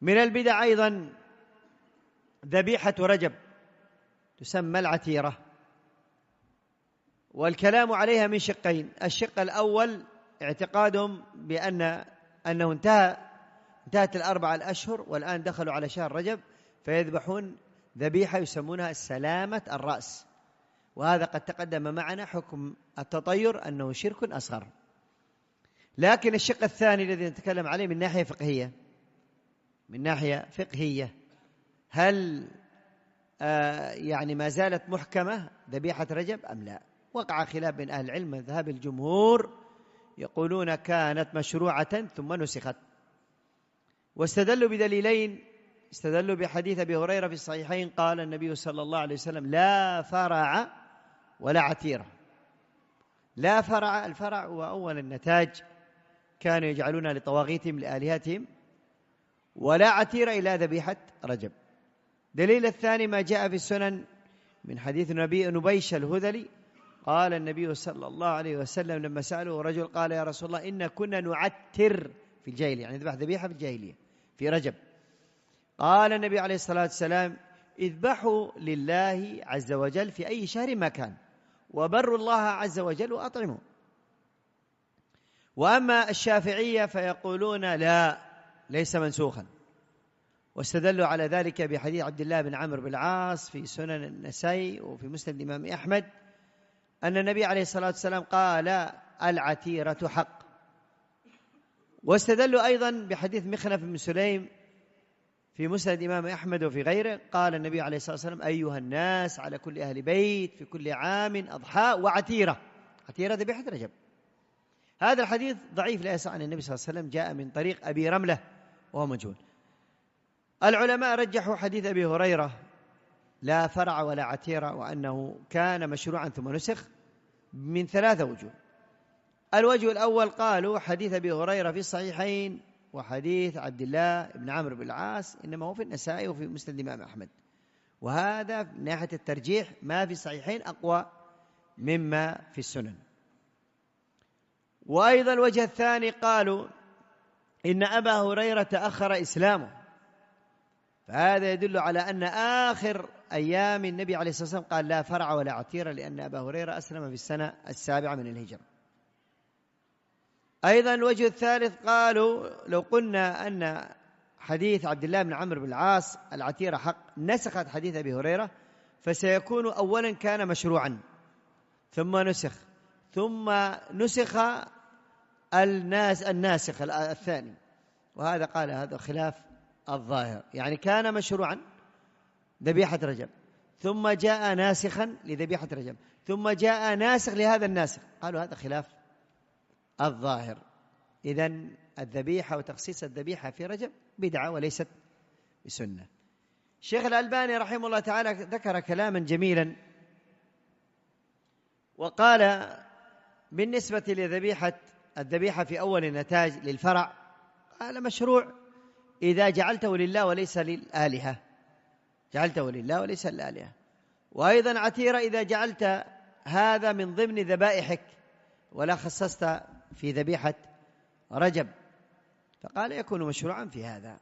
من البدع أيضا ذبيحة رجب، تسمى العتيرة، والكلام عليها من شقين. الشق الأول اعتقادهم أنه انتهت الأربعة الأشهر والآن دخلوا على شهر رجب، فيذبحون ذبيحة يسمونها سلامة الرأس، وهذا قد تقدم معنا حكم التطير أنه شرك أصغر. لكن الشق الثاني الذي نتكلم عليه من ناحية فقهية، هل يعني ما زالت محكمة ذبيحة رجب أم لا؟ وقع خلاف بين أهل العلم. مذهب الجمهور يقولون كانت مشروعة ثم نسخت، واستدلوا بدليلين. استدلوا بحديث أبي هريرة في الصحيحين قال النبي صلى الله عليه وسلم: لا فرع ولا عتيرة. لا فرع، الفرع هو أول النتاج كانوا يجعلونها لطواغيتهم لآلهتهم، ولا عتيرة إلى ذبيحة رجب. دليل الثاني ما جاء في السنن من حديث النبي نبيش الهذلي قال النبي صلى الله عليه وسلم لما سأله رجل قال: يا رسول الله إن كنا نعتر في الجاهلية، يعني نذبح ذبيحة في الجاهلية في رجب. قال النبي عليه الصلاة والسلام: اذبحوا لله عز وجل في أي شهر ما كان، وبروا الله عز وجل وأطعموا. وأما الشافعية فيقولون لا، ليس منسوخا، واستدلوا على ذلك بحديث عبد الله بن عمرو بن العاص في سنن النسائي وفي مسند الإمام أحمد أن النبي عليه الصلاة والسلام قال: العتيرة حق. واستدلوا أيضا بحديث مخنف بن سليم في مسند الإمام أحمد وفي غيره قال النبي عليه الصلاة والسلام: أيها الناس، على كل أهل بيت في كل عام أضحى وعتيرة. عتيرة ذبيحة رجب. هذا الحديث ضعيف لا يصح عن النبي صلى الله عليه وسلم، جاء من طريق أبي رملة وهو مجهول. العلماء رجحوا حديث أبي هريرة لا فرع ولا عتيرة وأنه كان مشروعا ثم نسخ من 3 وجوه. الوجه الأول قالوا حديث أبي هريرة في الصحيحين وحديث عبد الله بن عمرو بن العاص إنما هو في النسائي وفي مسند الإمام أحمد، وهذا من ناحية الترجيح ما في الصحيحين أقوى مما في السنن. وأيضا الوجه الثاني قالوا إن أبا هريرة تأخر إسلامه، فهذا يدل على أن آخر أيام النبي عليه الصلاة والسلام قال لا فرع ولا عتيرة، لأن أبا هريرة أسلم في السنة 7 من الهجرة. أيضا الوجه الثالث قالوا لو قلنا أن حديث عبد الله بن عمرو بن العاص العتيرة حق نسخت حديث أبي هريرة، فسيكون أولا كان مشروعا ثم نسخ، ثم نسخ الناسخ الثاني، وهذا قال هذا خلاف الظاهر، يعني كان مشروعا ذبيحة رجب ثم جاء ناسخا لذبيحة رجب ثم جاء ناسخ لهذا الناسخ، قالوا هذا خلاف الظاهر. إذن الذبيحة وتخصيص الذبيحة في رجب بدعة وليست بسنة. الشيخ الألباني رحمه الله تعالى ذكر كلاما جميلا وقال بالنسبة الذبيحة في أول النتاج للفرع، قال مشروع إذا جعلته لله وليس للآلهة، جعلته لله وليس للآلهة. وأيضا عتيرة إذا جعلت هذا من ضمن ذبائحك ولا خصصت في ذبيحة رجب، فقال يكون مشروعا في هذا.